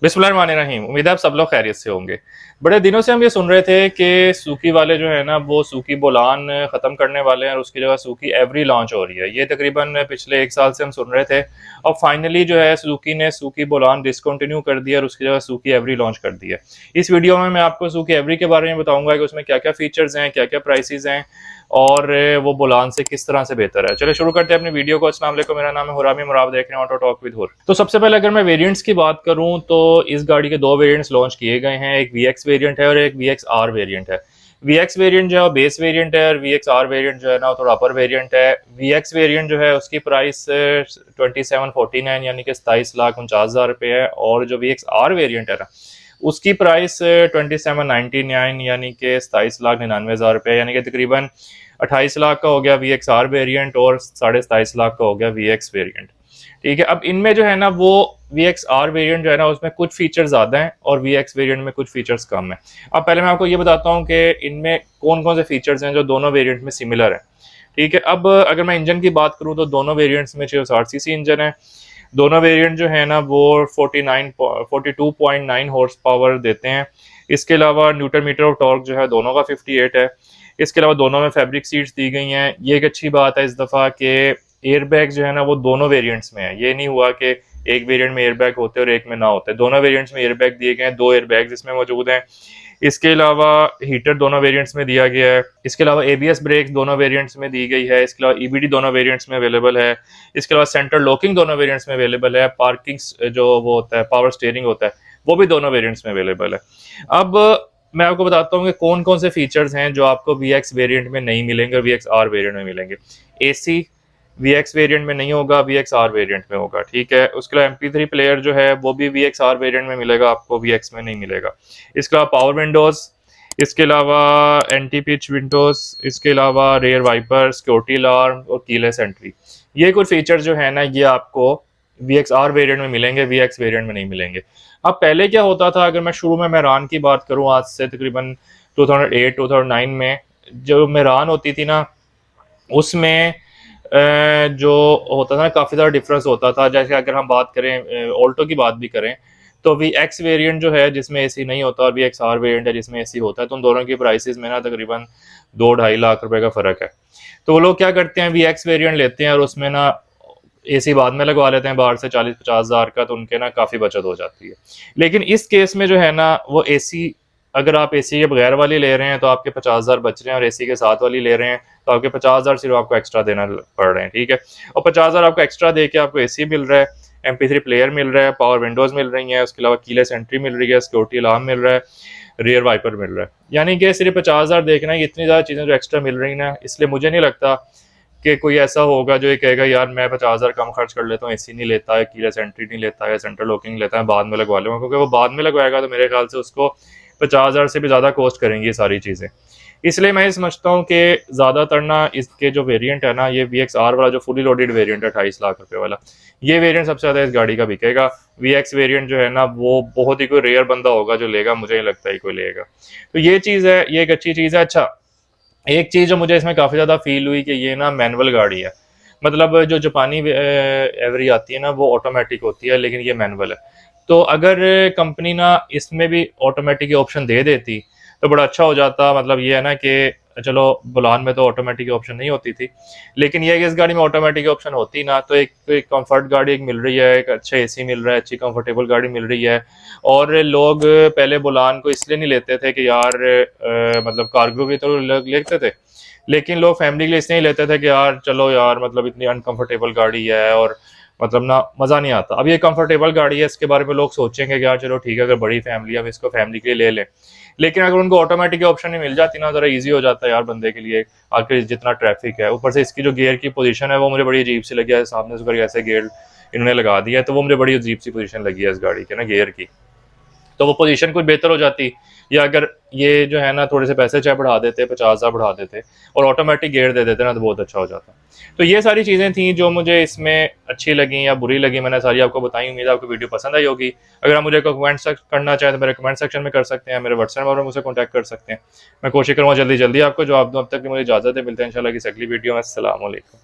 बिस्मिल्लाहिर्रहमानिर्रहीम। उम्मीद है आप सब लोग खैरियत से होंगे। बड़े दिनों से हम ये सुन रहे थे कि सूकी वाले जो है ना वो सूकी बोलान ख़त्म करने वाले हैं और उसकी जगह सूकी एवरी लॉन्च हो रही है। ये तकरीबन पिछले 1 साल से हम सुन रहे थे और फाइनली जो है सूकी ने सूकी बोलान डिसकंटिन्यू कर दिया और उसकी जगह सूकी एवरी लॉन्च कर दिया। इस वीडियो में मैं आपको सूकी एवरी के बारे में बताऊंगा कि उसमें क्या क्या फीचर्स हैं, क्या क्या प्राइसेस हैं और वो बोलान से किस तरह से बेहतर है। चलिए शुरू करते हैं अपनी वीडियो को। अस्सलाम वालेकुम, मेरा नाम है हुरामी मुराद, देख रहे हैं ऑटो टॉक विद हुर। तो सबसे पहले अगर मैं वेरिएंट्स की बात करूं तो इस गाड़ी के 2 वेरिएंट्स लॉन्च किए गए हैं। एक VX वेरिएंट है और एक VXR वेरिएंट है। VX वेरिएंट जो है बेस वेरिएंट है और VXR वेरिएंट जो है ना वो थोड़ा अपर वेरिएंट है। VX वेरिएंट जो है उसकी प्राइस 2749 यानी कि 27,49,000 रुपये है और जो VXR वेरिएंट है ना उसकी प्राइस 2799 यानी कि 27,99,000 रुपये, यानी कि तकरीबन 28 लाख का हो गया VXR वेरिएंट और 27.5 लाख का हो गया VX वेरिएंट। ठीक है, अब इनमें जो है ना वो VXR वेरिएंट जो है ना उसमें कुछ फीचर्स ज़्यादा हैं और VX वेरिएंट में कुछ फीचर्स कम है। अब पहले मैं आपको ये बताता हूँ कि इनमें कौन कौन से फीचर्स हैं जो दोनों वेरिएंट में सिमिलर हैं। ठीक है, अब अगर मैं इंजन की बात करूँ तो दोनों वेरिएंट्स में 660 cc इंजन है। दोनों वेरिएंट जो है ना वो 42.9 हॉर्स पावर देते हैं। इसके अलावा न्यूटन मीटर ऑफ टॉर्क जो है दोनों का 58 है। इसके अलावा दोनों में फैब्रिक सीट्स दी गई हैं। ये एक अच्छी बात है इस दफ़ा के एयरबैग जो है ना वो दोनों वेरिएंट्स में है। ये नहीं हुआ कि एक वेरिएंट में एयरबैग होते और एक में ना होते, दोनों वेरिएंट्स में एयरबैग दिए गए हैं। 2 एयरबैग्स इसमें मौजूद हैं। इसके अलावा हीटर दोनों वेरिएंट्स में दिया गया है। इसके अलावा ABS ब्रेक दोनों वेरिएंट्स में दी गई है। इसके अलावा EBD दोनों वेरिएंट्स में अवेलेबल है। इसके अलावा सेंटर लॉकिंग दोनों वेरिएंट्स में अवेलेबल है। पार्किंग जो वो होता है, पावर स्टीयरिंग होता है, वो भी दोनों वेरिएंट्स में अवेलेबल है। अब मैं आपको बताता हूँ कि कौन कौन से फीचर्स हैं जो आपको VX वेरिएंट में नहीं मिलेंगे और VXR वेरिएंट में मिलेंगे। AC VX वेरिएंट में नहीं होगा, VXR वेरिएंट में होगा। ठीक है, उसके अलावा MP3 प्लेयर जो है वो भी VXR वेरिएंट में मिलेगा, आपको VX में नहीं मिलेगा। इसके अलावा पावर विंडोज़, इसके अलावा एंटी पिच विंडोज़, इसके अलावा रेयर वाइपर, सिक्योरिटी अलार्म और कीलेस एंट्री। ये कुछ फीचर जो है ना ये आपको VXR वेरिएंट में मिलेंगे, VX वेरिएंट में नहीं मिलेंगे। अब पहले क्या होता था, अगर मैं शुरू में मेरान की बात करूं आज से तकरीबन 2008-2009 में जो मेरान होती थी ना उसमें जो होता था ना काफ़ी ज़्यादा डिफरेंस होता था। जैसे अगर हम बात करें ऑल्टो की बात भी करें तो VX वेरिएंट जो है जिसमें AC नहीं होता और VXR वेरिएंट है जिसमें AC होता है, तो उन दोनों की प्राइसेस में ना तकरीबन 2-2.5 लाख रुपए का फ़र्क है। तो वो लोग क्या करते हैं, VX वेरिएंट लेते हैं और उसमें ना AC बाद में लगवा लेते हैं बाहर से 40-50 हज़ार का, तो उनके ना काफ़ी बचत हो जाती है। लेकिन इस केस में जो है ना वो AC, अगर आप AC के बगैर वाली ले रहे हैं तो आपके 50 हज़ार बच रहे हैं और AC के साथ वाली ले रहे हैं तो आपके 50 हज़ार सिर्फ आपको एक्स्ट्रा देना पड़ रहे हैं। ठीक है, और 50 हज़ार आपको एक्स्ट्रा दे के आपको AC मिल रहा है, MP3 प्लेयर मिल रहा है, पावर विंडोज़ मिल रही हैं, उसके अलावा कीलेस एंट्री मिल रही है, सिक्योरिटी अलार्म मिल रहा है, रियर वाइपर मिल रहा है। यानी कि सिर्फ 50 हज़ार देखना है, इतनी ज़्यादा चीज़ें जो एक्स्ट्रा मिल रही हैं ना, इसलिए मुझे नहीं लगता कि कोई ऐसा होगा जो ये कहेगा यार मैं 50 हज़ार कम खर्च कर लेता हूँ, AC नहीं लेता है, कीलेस एंट्री नहीं लेता है, सेंटर लॉकिंग लेता है, बाद में लगवा लूँगा, क्योंकि वो बाद में लगवाएगा तो मेरे ख्याल से उसको 50 हज़ार से भी ज़्यादा कॉस्ट करेंगी ये सारी चीज़ें। इसलिए मैं ये समझता हूँ कि ज़्यादातर ना इसके जो वेरिएंट है ना, ये VXR वाला जो फुली लोडेड वेरिएंट है 28 लाख रुपए वाला, ये वेरिएंट सबसे ज़्यादा इस गाड़ी का बिकेगा। VX वेरिएंट जो है ना वो बहुत ही कोई रेयर बंदा होगा जो लेगा, मुझे नहीं लगता ही कोई लेगा। तो ये चीज़ है, ये एक अच्छी चीज़ है। अच्छा, एक चीज़ जो मुझे इसमें काफ़ी ज़्यादा फील हुई कि ये ना मैनुअल गाड़ी है। मतलब जो जापानी एवरी आती है ना वो ऑटोमेटिक होती है, लेकिन ये मैनुअल है। तो अगर कंपनी ना इसमें भी ऑटोमेटिक ऑप्शन दे देती तो बड़ा अच्छा हो जाता। मतलब ये है ना कि चलो बुलान में तो ऑटोमेटिक ऑप्शन नहीं होती थी, लेकिन ये है कि इस गाड़ी में ऑटोमेटिक ऑप्शन होती ना तो एक कंफर्ट गाड़ी एक मिल रही है, एक अच्छा AC मिल रहा है, अच्छी कंफर्टेबल गाड़ी मिल रही है। और लोग पहले बुलान को इसलिए नहीं लेते थे कि यार मतलब कार्गो भी तो लेते थे, लेकिन लोग फैमिली के लिए इसलिए लेते थे कि यार चलो यार मतलब इतनी अनकंफर्टेबल गाड़ी है और मतलब ना मज़ा नहीं आता। अब ये कंफर्टेबल गाड़ी है, इसके बारे में लोग सोचेंगे कि यार चलो ठीक है अगर बड़ी फैमिली है हम इसको फैमिली के लिए ले लें, लेकिन अगर उनको ऑटोमेटिक ऑप्शन ही मिल जाती ना ज़रा इजी हो जाता है यार बंदे के लिए। आखिर जितना ट्रैफिक है, ऊपर से इसकी जो गियर की पोजीशन है वो मुझे बड़ी अजीब सी लगी है, सामने से ऐसे गियर इन्होंने लगा दिया है तो वो मुझे बड़ी अजीब सी पोजीशन लगी है इस गाड़ी के ना गियर की। तो वो पोजीशन कुछ बेहतर हो जाती, या अगर ये जो है ना थोड़े से पैसे चाहे बढ़ा देते, 50 हज़ार बढ़ा देते और ऑटोमेटिक गियर दे देते ना तो बहुत अच्छा हो जाता। तो ये सारी चीज़ें थी जो मुझे इसमें अच्छी लगी या बुरी लगी, मैंने सारी आपको बताई। उम्मीद है आपको वीडियो पसंद आई होगी। अगर आप मुझे कमेंट करना चाहें तो मेरे कमेंट सेक्शन में कर सकते हैं, मेरे व्हाट्सएप नंबर पर मुझसे कॉन्टैक्ट कर सकते हैं। मैं कोशिश करूँगा जल्दी जल्दी आपको जवाब दूँ। अब तक की मुझे इजाज़त है, मिलते हैं इंशाल्लाह किसी अगली वीडियो में। अस्सलाम वालेकुम।